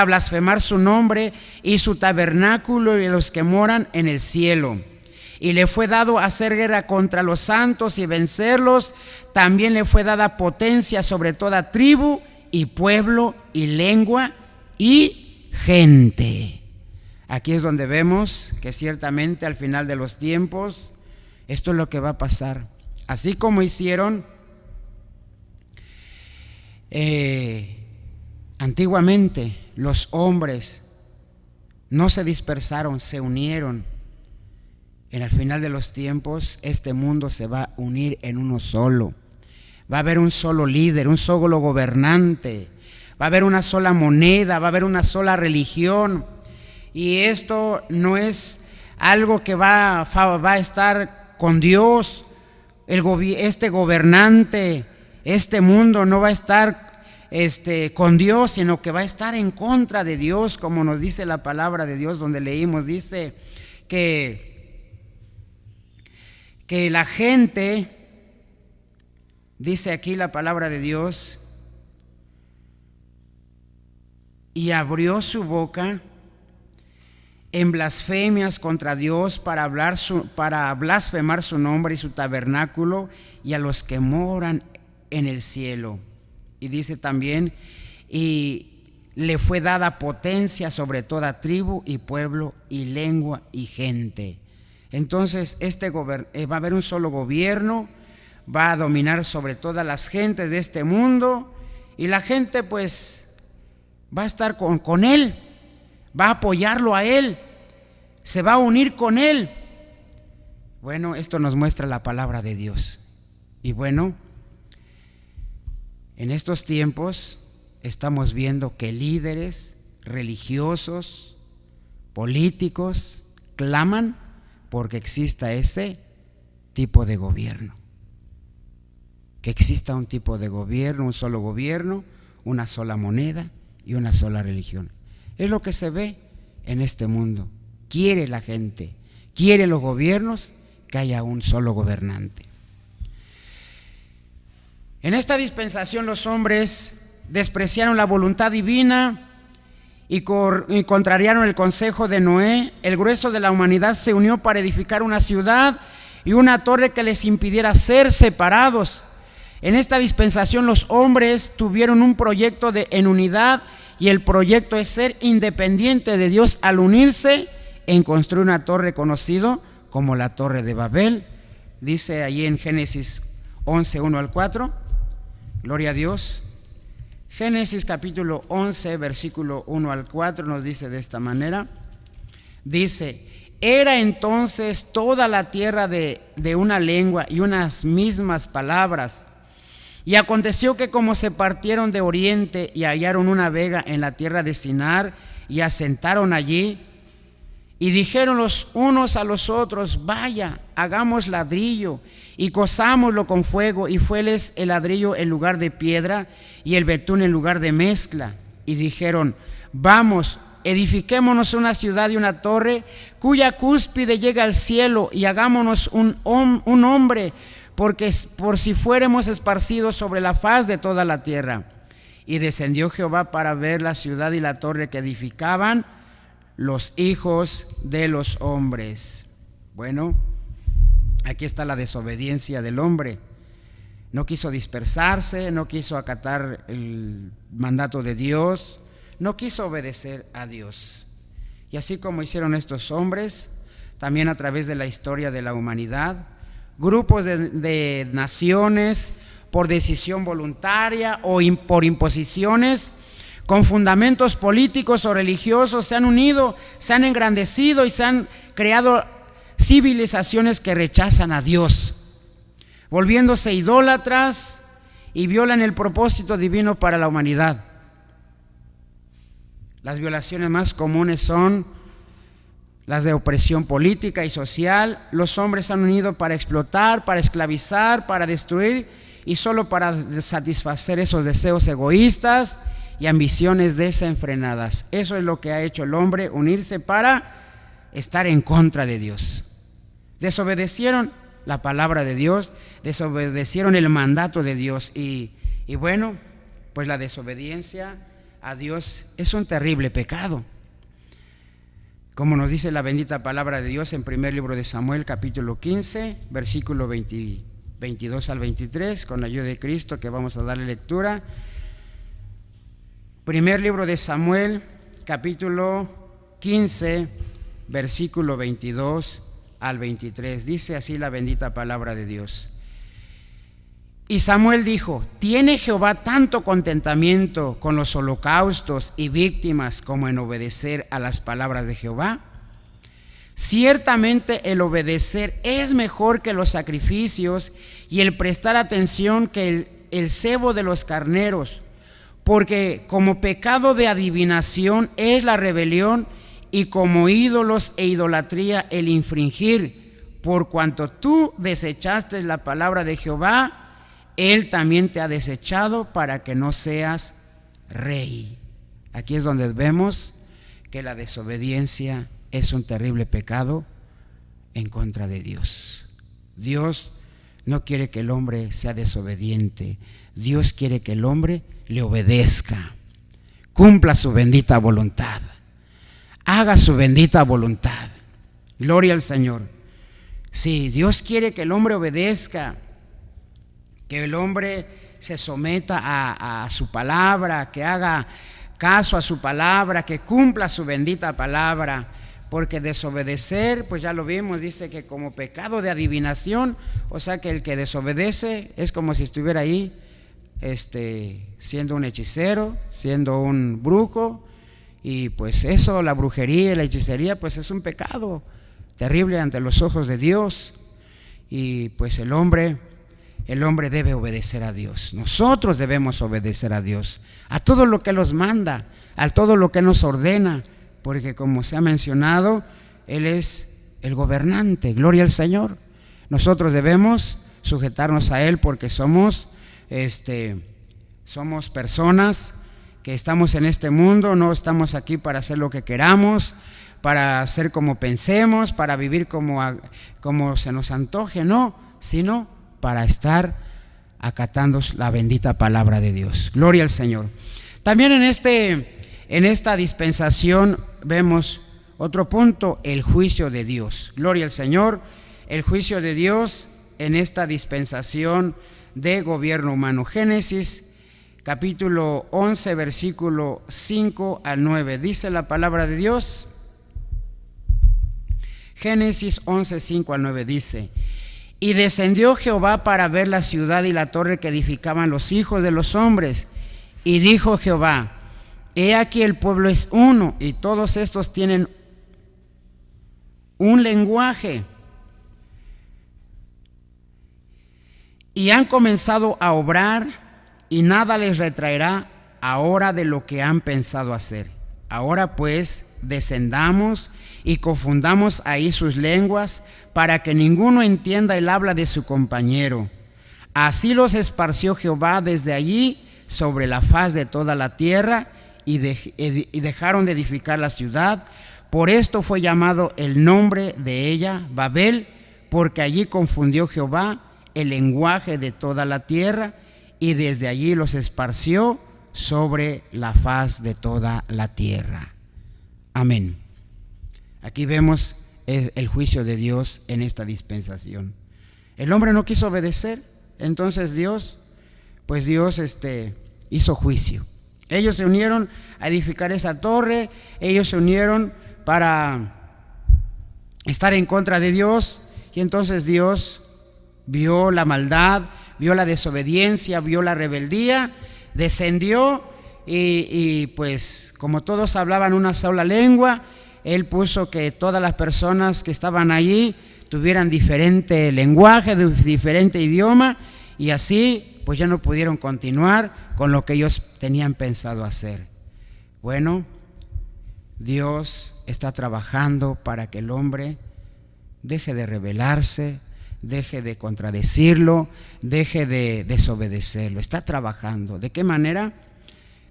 blasfemar su nombre y su tabernáculo y los que moran en el cielo. Y le fue dado hacer guerra contra los santos y vencerlos. También le fue dada potencia sobre toda tribu y pueblo y lengua y gente. Aquí es donde vemos que ciertamente al final de los tiempos esto es lo que va a pasar. Así como hicieron antiguamente, los hombres no se dispersaron, se unieron. En el final de los tiempos, este mundo se va a unir en uno solo. Va a haber un solo líder, un solo gobernante. Va a haber una sola moneda, va a haber una sola religión. Y esto no es algo que va a estar con Dios. Este gobernante, este mundo no va a estar con Dios, sino que va a estar en contra de Dios, como nos dice la palabra de Dios, donde leímos, dice que la gente, dice aquí la palabra de Dios, y abrió su boca en blasfemias contra Dios para blasfemar su nombre y su tabernáculo y a los que moran en el cielo. Y dice también, y le fue dada potencia sobre toda tribu y pueblo y lengua y gente. Entonces va a haber un solo gobierno, va a dominar sobre todas las gentes de este mundo, y la gente pues va a estar con él, va a apoyarlo a él, se va a unir con él. Bueno, esto nos muestra la palabra de Dios. Y bueno, en estos tiempos estamos viendo que líderes religiosos, políticos, claman porque exista ese tipo de gobierno. Que exista un tipo de gobierno, un solo gobierno, una sola moneda y una sola religión. Es lo que se ve en este mundo. Quiere la gente, quiere los gobiernos que haya un solo gobernante. En esta dispensación los hombres despreciaron la voluntad divina y contrariaron el consejo de Noé. El grueso de la humanidad se unió para edificar una ciudad y una torre que les impidiera ser separados. En esta dispensación los hombres tuvieron un proyecto en unidad, y el proyecto es ser independiente de Dios al unirse en construir una torre conocido como la Torre de Babel. Dice allí en Génesis 11, 1 al 4. Gloria a Dios. Génesis capítulo 11, versículo 1 al 4 nos dice de esta manera. Dice: era entonces toda la tierra de una lengua y unas mismas palabras. Y aconteció que como se partieron de oriente y hallaron una vega en la tierra de Sinar y asentaron allí, y dijeron los unos a los otros: vaya, hagamos ladrillo y cozámoslo con fuego. Y fueles el ladrillo en lugar de piedra y el betún en lugar de mezcla. Y dijeron: vamos, edifiquémonos una ciudad y una torre cuya cúspide llega al cielo, y hagámonos un hombre, porque por si fuéramos esparcidos sobre la faz de toda la tierra. Y descendió Jehová para ver la ciudad y la torre que edificaban los hijos de los hombres. Bueno, aquí está la desobediencia del hombre. no quiso dispersarse, no quiso acatar el mandato de Dios, no quiso obedecer a Dios. Y así como hicieron estos hombres, también a través de la historia de la humanidad, grupos de naciones, por decisión voluntaria o por imposiciones, con fundamentos políticos o religiosos, se han unido, se han engrandecido y se han creado civilizaciones que rechazan a Dios, volviéndose idólatras y violan el propósito divino para la humanidad. Las violaciones más comunes son las de opresión política y social. Los hombres se han unido para explotar, para esclavizar, para destruir y solo para satisfacer esos deseos egoístas y ambiciones desenfrenadas. Eso es lo que ha hecho el hombre, unirse para estar en contra de Dios. Desobedecieron la palabra de Dios, desobedecieron el mandato de Dios y bueno, pues la desobediencia a Dios es un terrible pecado. Como nos dice la bendita palabra de Dios en primer libro de Samuel, capítulo 15, versículo 22 al 23, con la ayuda de Cristo que vamos a darle lectura. Primer libro de Samuel, capítulo 15, versículo 22 al 23. Dice así la bendita palabra de Dios. Y Samuel dijo: ¿tiene Jehová tanto contentamiento con los holocaustos y víctimas como en obedecer a las palabras de Jehová? Ciertamente el obedecer es mejor que los sacrificios y el prestar atención que el cebo de los carneros, porque como pecado de adivinación es la rebelión y como ídolos e idolatría el infringir. Por cuanto tú desechaste la palabra de Jehová, Él también te ha desechado para que no seas rey. Aquí es donde vemos que la desobediencia es un terrible pecado en contra de Dios. Dios no quiere que el hombre sea desobediente. Dios quiere que el hombre le obedezca, cumpla su bendita voluntad, haga su bendita voluntad. Gloria al Señor. Sí, Dios quiere que el hombre obedezca, que el hombre se someta a su palabra, que haga caso a su palabra, que cumpla su bendita palabra, porque desobedecer, pues ya lo vimos, dice que como pecado de adivinación, o sea que el que desobedece es como si estuviera ahí siendo un hechicero, siendo un brujo, y pues eso, la brujería y la hechicería, pues es un pecado terrible ante los ojos de Dios, y pues el hombre debe obedecer a Dios. Nosotros debemos obedecer a Dios, a todo lo que nos manda, a todo lo que nos ordena, porque como se ha mencionado, Él es el gobernante. Gloria al Señor. Nosotros debemos sujetarnos a Él porque somos personas que estamos en este mundo, no estamos aquí para hacer lo que queramos, para hacer como pensemos, para vivir como se nos antoje, no, sino para estar acatando la bendita palabra de Dios. Gloria al Señor. También en esta dispensación vemos otro punto, el juicio de Dios. Gloria al Señor. El juicio de Dios en esta dispensación de gobierno humano. Génesis capítulo 11, versículo 5 al 9. Dice la palabra de Dios. Génesis 11, 5 al 9 dice: y descendió Jehová para ver la ciudad y la torre que edificaban los hijos de los hombres. Y dijo Jehová: he aquí el pueblo es uno, y todos estos tienen un lenguaje, y han comenzado a obrar, y nada les retraerá ahora de lo que han pensado hacer. Ahora pues descendamos y confundamos ahí sus lenguas, para que ninguno entienda el habla de su compañero. Así los esparció Jehová desde allí sobre la faz de toda la tierra, y dejaron de edificar la ciudad. Por esto fue llamado el nombre de ella Babel, porque allí confundió Jehová el lenguaje de toda la tierra, y desde allí los esparció sobre la faz de toda la tierra. Amén. Aquí vemos el juicio de Dios en esta dispensación. El hombre no quiso obedecer, Entonces Dios hizo juicio. Ellos se unieron a edificar esa torre, ellos se unieron para estar en contra de Dios, y entonces Dios vio la maldad, vio la desobediencia, vio la rebeldía, descendió y pues como todos hablaban una sola lengua, Él puso que todas las personas que estaban allí tuvieran diferente lenguaje, diferente idioma, y así pues ya no pudieron continuar con lo que ellos tenían pensado hacer. Bueno, Dios está trabajando para que el hombre deje de rebelarse, deje de contradecirlo, deje de desobedecerlo. Está trabajando. ¿De qué manera?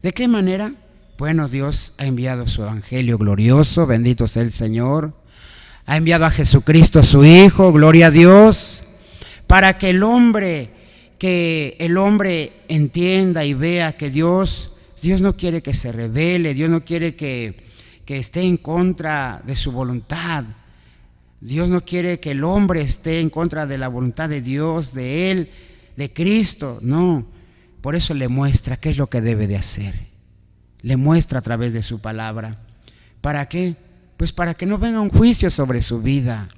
¿De qué manera? Bueno, Dios ha enviado su evangelio glorioso, bendito sea el Señor. Ha enviado a Jesucristo su Hijo, gloria a Dios, para que el hombre entienda y vea que Dios no quiere que se rebele, Dios no quiere que esté en contra de su voluntad. Dios no quiere que el hombre esté en contra de la voluntad de Dios, de Él, de Cristo, no. Por eso le muestra qué es lo que debe de hacer. Le muestra a través de su palabra. ¿Para qué? Pues para que no venga un juicio sobre su vida.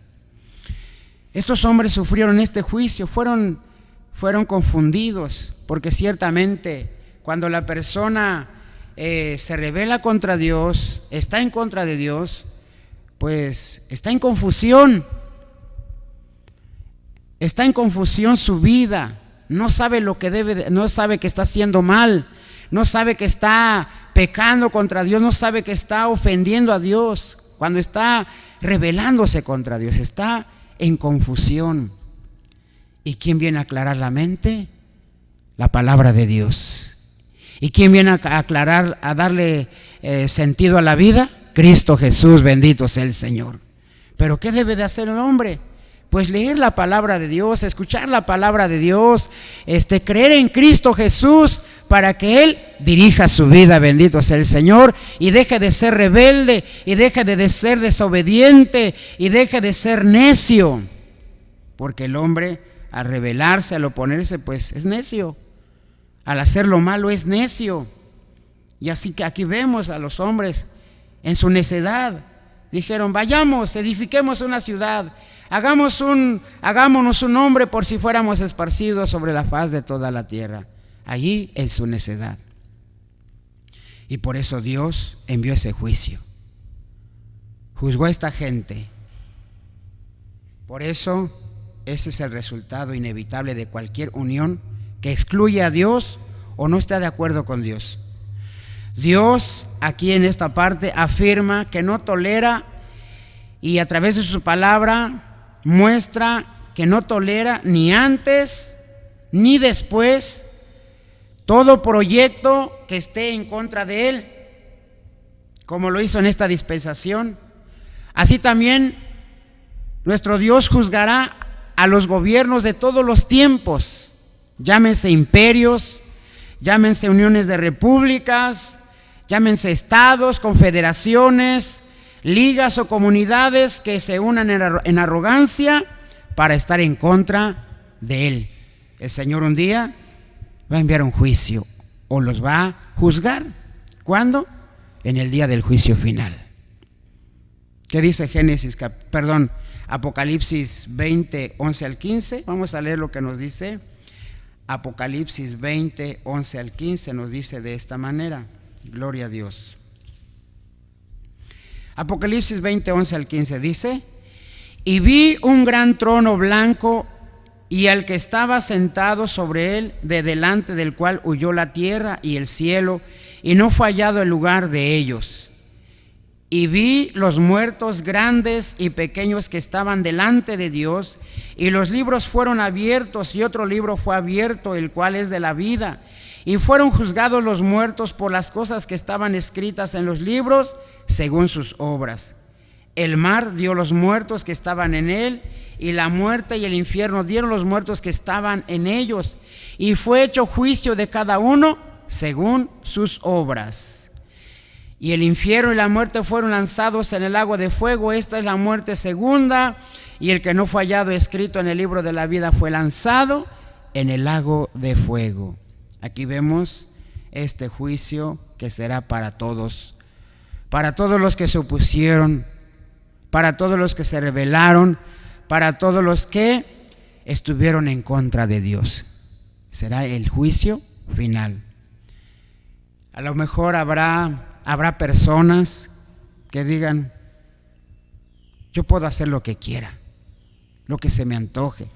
Estos hombres sufrieron este juicio, fueron confundidos, porque ciertamente cuando la persona se rebela contra Dios, está en contra de Dios, pues está en confusión su vida, no sabe lo que no sabe que está haciendo mal, no sabe que está pecando contra Dios, no sabe que está ofendiendo a Dios, cuando está rebelándose contra Dios, está en confusión. ¿Y quién viene a aclarar la mente? La palabra de Dios. ¿Y quién viene a aclarar, a darle sentido a la vida? Cristo Jesús, bendito sea el Señor. ¿Pero qué debe de hacer el hombre? Pues leer la palabra de Dios, escuchar la palabra de Dios, creer en Cristo Jesús para que Él dirija su vida, bendito sea el Señor, y deje de ser rebelde, y deje de ser desobediente, y deje de ser necio. Porque el hombre, al rebelarse, al oponerse, pues es necio. Al hacer lo malo es necio. Y así que aquí vemos a los hombres en su necedad. Dijeron, vayamos, edifiquemos una ciudad, hagámonos un nombre por si fuéramos esparcidos sobre la faz de toda la tierra. Allí en su necedad. Y por eso Dios envió ese juicio. Juzgó a esta gente. Por eso ese es el resultado inevitable de cualquier unión que excluye a Dios o no está de acuerdo con Dios. Dios aquí en esta parte afirma que no tolera, y a través de su palabra muestra que no tolera ni antes ni después todo proyecto que esté en contra de Él, como lo hizo en esta dispensación. Así también nuestro Dios juzgará a los gobiernos de todos los tiempos, llámense imperios, llámense uniones de repúblicas, llámense estados, confederaciones, ligas o comunidades que se unan en arrogancia para estar en contra de Él. El Señor un día va a enviar un juicio o los va a juzgar. ¿Cuándo? En el día del juicio final. ¿Qué dice Apocalipsis 20, 11 al 15? Vamos a leer lo que nos dice. Apocalipsis 20, 11 al 15 nos dice de esta manera. Gloria a Dios. Apocalipsis 20, 11 al 15 dice: y vi un gran trono blanco y al que estaba sentado sobre él, de delante del cual huyó la tierra y el cielo, y no fue hallado el lugar de ellos. Y vi los muertos grandes y pequeños que estaban delante de Dios, y los libros fueron abiertos, y otro libro fue abierto, el cual es de la vida. Y fueron juzgados los muertos por las cosas que estaban escritas en los libros, según sus obras. El mar dio los muertos que estaban en él, y la muerte y el infierno dieron los muertos que estaban en ellos. Y fue hecho juicio de cada uno según sus obras. Y el infierno y la muerte fueron lanzados en el lago de fuego. Esta es la muerte segunda. Y el que no fue hallado escrito en el libro de la vida fue lanzado en el lago de fuego. Aquí vemos este juicio que será para todos los que se opusieron, para todos los que se rebelaron, para todos los que estuvieron en contra de Dios. Será el juicio final. A lo mejor habrá personas que digan: yo puedo hacer lo que quiera, lo que se me antoje,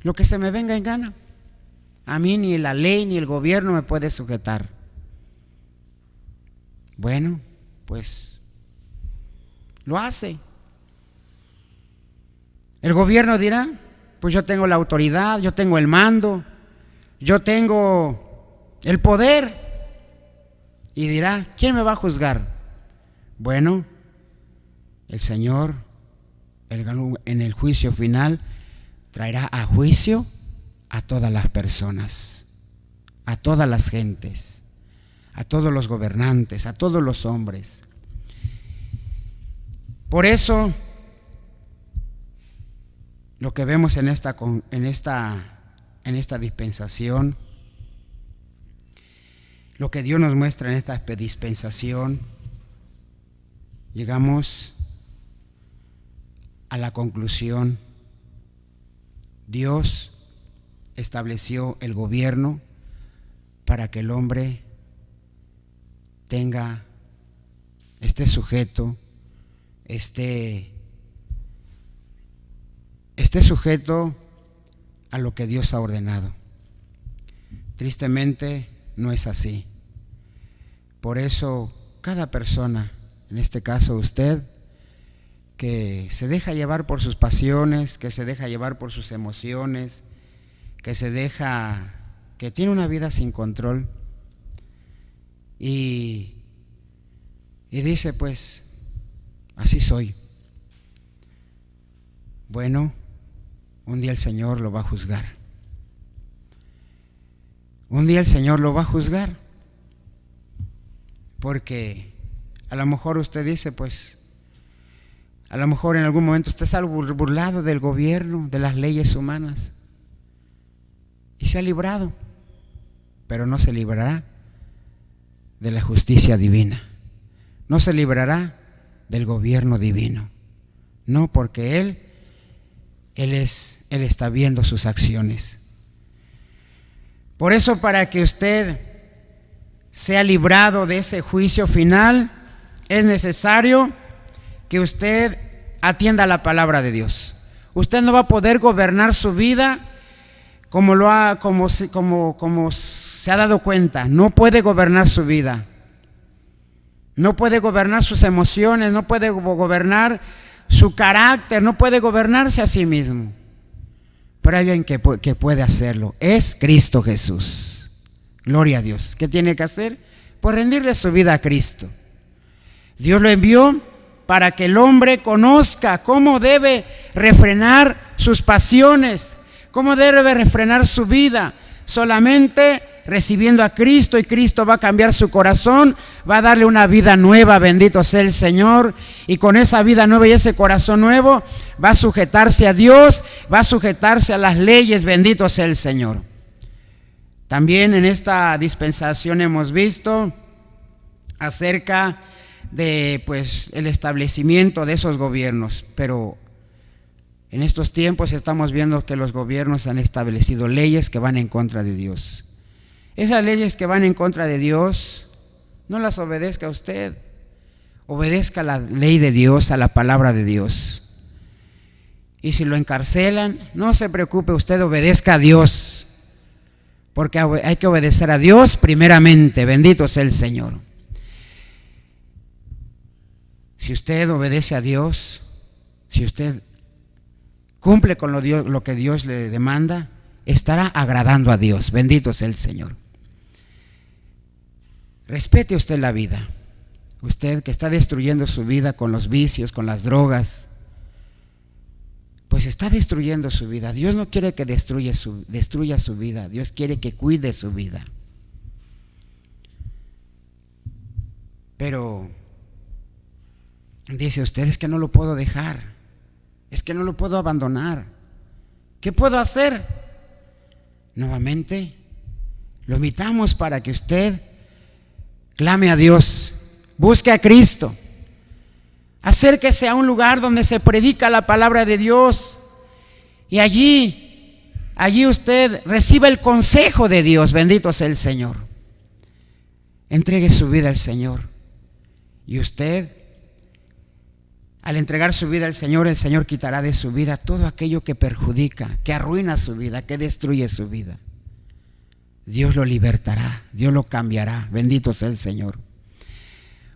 lo que se me venga en gana. A mí ni la ley ni el gobierno me puede sujetar. Bueno, pues lo hace. El gobierno dirá: pues yo tengo la autoridad, yo tengo el mando, yo tengo el poder. Y dirá: ¿quién me va a juzgar? Bueno, el Señor en el juicio final traerá a juicio a todas las personas, a todas las gentes, a todos los gobernantes, a todos los hombres. Por eso, lo que vemos en esta dispensación, lo que Dios nos muestra en esta dispensación, llegamos a la conclusión: Dios estableció el gobierno para que el hombre esté sujeto, esté sujeto a lo que Dios ha ordenado. Tristemente no es así. Por eso cada persona, en este caso usted, que se deja llevar por sus pasiones, que se deja llevar por sus emociones, que tiene una vida sin control y dice: pues así soy. Bueno, un día el Señor lo va a juzgar. Un día el Señor lo va a juzgar, porque a lo mejor usted dice: pues a lo mejor en algún momento usted se ha burlado del gobierno, de las leyes humanas, y se ha librado, pero no se librará de la justicia divina, no se librará del gobierno divino. No, porque Él está viendo sus acciones. Por eso, para que usted sea librado de ese juicio final, es necesario que usted atienda a la palabra de Dios. Usted no va a poder gobernar su vida como se ha dado cuenta. No puede gobernar su vida, no puede gobernar sus emociones, no puede gobernar su carácter, no puede gobernarse a sí mismo. Pero hay alguien que puede hacerlo, es Cristo Jesús. Gloria a Dios. ¿Qué tiene que hacer? Pues rendirle su vida a Cristo. Dios lo envió para que el hombre conozca cómo debe refrenar sus pasiones, cómo debe refrenar su vida, solamente recibiendo a Cristo, y Cristo va a cambiar su corazón, va a darle una vida nueva, bendito sea el Señor, y con esa vida nueva y ese corazón nuevo va a sujetarse a Dios, va a sujetarse a las leyes, bendito sea el Señor. También en esta dispensación hemos visto acerca de el establecimiento de esos gobiernos, pero en estos tiempos estamos viendo que los gobiernos han establecido leyes que van en contra de Dios. Esas leyes que van en contra de Dios, no las obedezca usted, obedezca la ley de Dios, a la palabra de Dios. Y si lo encarcelan, no se preocupe, usted obedezca a Dios, porque hay que obedecer a Dios primeramente, bendito sea el Señor. Si usted obedece a Dios, si usted cumple con lo que Dios le demanda, estará agradando a Dios, bendito sea el Señor. Respete usted la vida. Usted que está destruyendo su vida con los vicios, con las drogas, pues está destruyendo su vida. Dios no quiere que destruya su vida, Dios quiere que cuide su vida. Pero dice usted: es que no lo puedo dejar, es que no lo puedo abandonar. ¿Qué puedo hacer? nuevamente, lo invitamos para que usted clame a Dios, busque a Cristo, acérquese a un lugar donde se predica la palabra de Dios y allí usted reciba el consejo de Dios. Bendito sea el Señor. Entregue su vida al Señor y usted, al entregar su vida al Señor, el Señor quitará de su vida todo aquello que perjudica, que arruina su vida, que destruye su vida. Dios lo libertará, Dios lo cambiará. Bendito sea el Señor.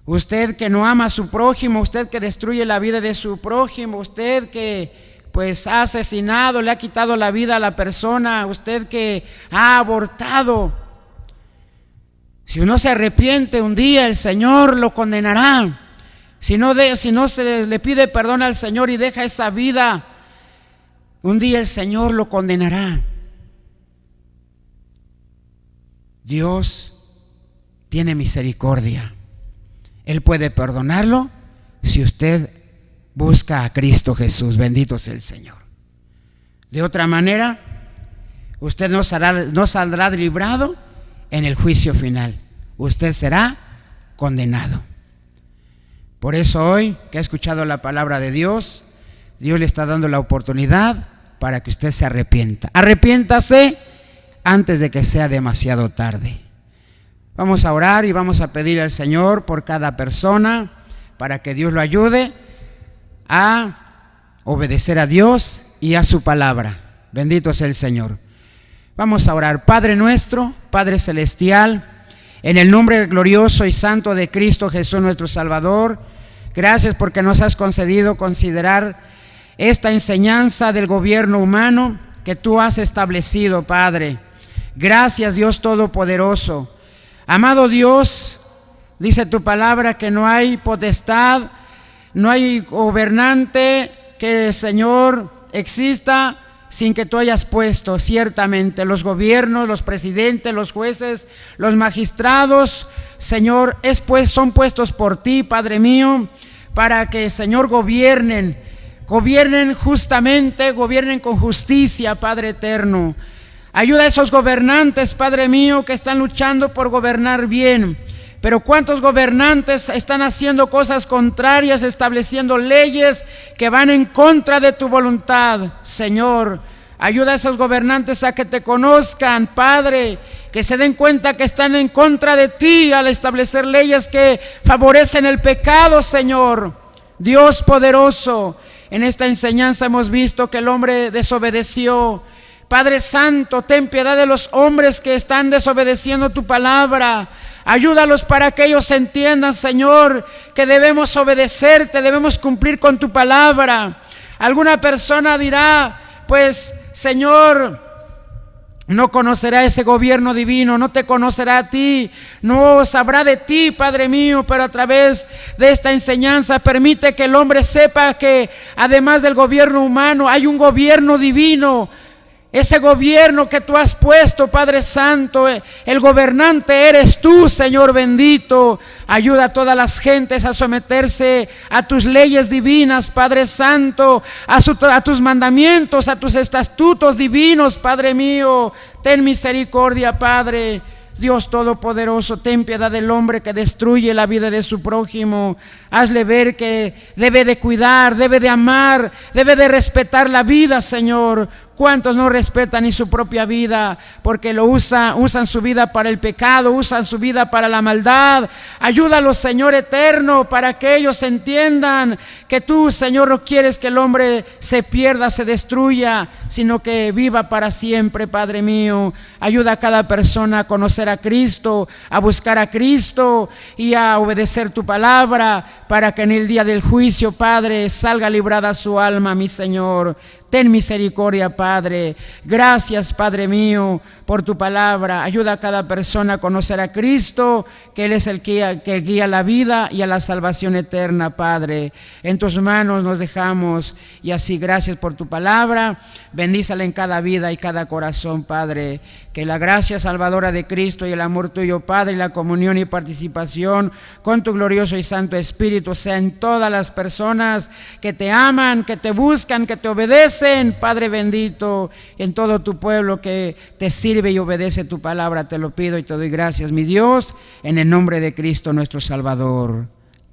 Usted que no ama a su prójimo, usted que destruye la vida de su prójimo, usted que pues ha asesinado, le ha quitado la vida a la persona, usted que ha abortado, si uno se arrepiente un día, el Señor lo condenará. Si no se le pide perdón al Señor y deja esa vida, un día el Señor lo condenará. Dios tiene misericordia. Él puede perdonarlo si usted busca a Cristo Jesús. Bendito sea el Señor. De otra manera, usted no saldrá librado en el juicio final. Usted será condenado. Por eso hoy que ha escuchado la palabra de Dios, Dios le está dando la oportunidad para que usted se arrepienta. Arrepiéntase antes de que sea demasiado tarde. Vamos a orar y vamos a pedir al Señor por cada persona para que Dios lo ayude a obedecer a Dios y a su palabra. Bendito sea el Señor. Vamos a orar. Padre nuestro, Padre celestial, en el nombre glorioso y santo de Cristo Jesús nuestro Salvador, gracias porque nos has concedido considerar esta enseñanza del gobierno humano que tú has establecido, Padre. Gracias, Dios Todopoderoso. Amado Dios, dice tu palabra que no hay potestad, no hay gobernante que, Señor, exista sin que tú hayas puesto. Ciertamente los gobiernos, los presidentes, los jueces, los magistrados, Señor, son puestos por ti, Padre mío, para que, Señor, gobiernen justamente, gobiernen con justicia, Padre eterno. Ayuda a esos gobernantes, Padre mío, que están luchando por gobernar bien. Pero ¿cuántos gobernantes están haciendo cosas contrarias, estableciendo leyes que van en contra de tu voluntad? Señor, ayuda a esos gobernantes a que te conozcan, Padre, que se den cuenta que están en contra de ti al establecer leyes que favorecen el pecado, Señor. Dios poderoso, en esta enseñanza hemos visto que el hombre desobedeció. Padre Santo, ten piedad de los hombres que están desobedeciendo tu palabra. Ayúdalos para que ellos entiendan, Señor, que debemos obedecerte, debemos cumplir con tu palabra. Alguna persona dirá, pues, Señor, no conocerá ese gobierno divino, no te conocerá a ti, no sabrá de ti, Padre mío, pero a través de esta enseñanza permite que el hombre sepa que además del gobierno humano hay un gobierno divino. Ese gobierno que tú has puesto, Padre Santo, el gobernante eres tú, Señor bendito. Ayuda a todas las gentes a someterse a tus leyes divinas, Padre Santo, a tus mandamientos, a tus estatutos divinos, Padre mío. Ten misericordia, Padre. Dios Todopoderoso, ten piedad del hombre que destruye la vida de su prójimo. Hazle ver que debe de cuidar, debe de amar, debe de respetar la vida, Señor. ¿Cuántos no respetan ni su propia vida? Porque usan su vida para el pecado, usan su vida para la maldad. Ayúdalos, Señor eterno, para que ellos entiendan que tú, Señor, no quieres que el hombre se pierda, se destruya, sino que viva para siempre, Padre mío. Ayuda a cada persona a conocer a Cristo, a buscar a Cristo y a obedecer tu palabra, para que en el día del juicio, Padre, salga librada su alma, mi Señor. Ten misericordia, Padre. Gracias, Padre mío, por tu palabra. Ayuda a cada persona a conocer a Cristo, que Él es el que guía la vida y a la salvación eterna, Padre. En tus manos nos dejamos y así gracias por tu palabra. Bendízala en cada vida y cada corazón, Padre. Que la gracia salvadora de Cristo y el amor tuyo, Padre, y la comunión y participación con tu glorioso y santo Espíritu sea en todas las personas que te aman, que te buscan, que te obedecen crecen, Padre bendito, en todo tu pueblo que te sirve y obedece tu palabra. Te lo pido y te doy gracias, mi Dios, en el nombre de Cristo nuestro Salvador.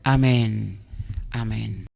Amén. Amén.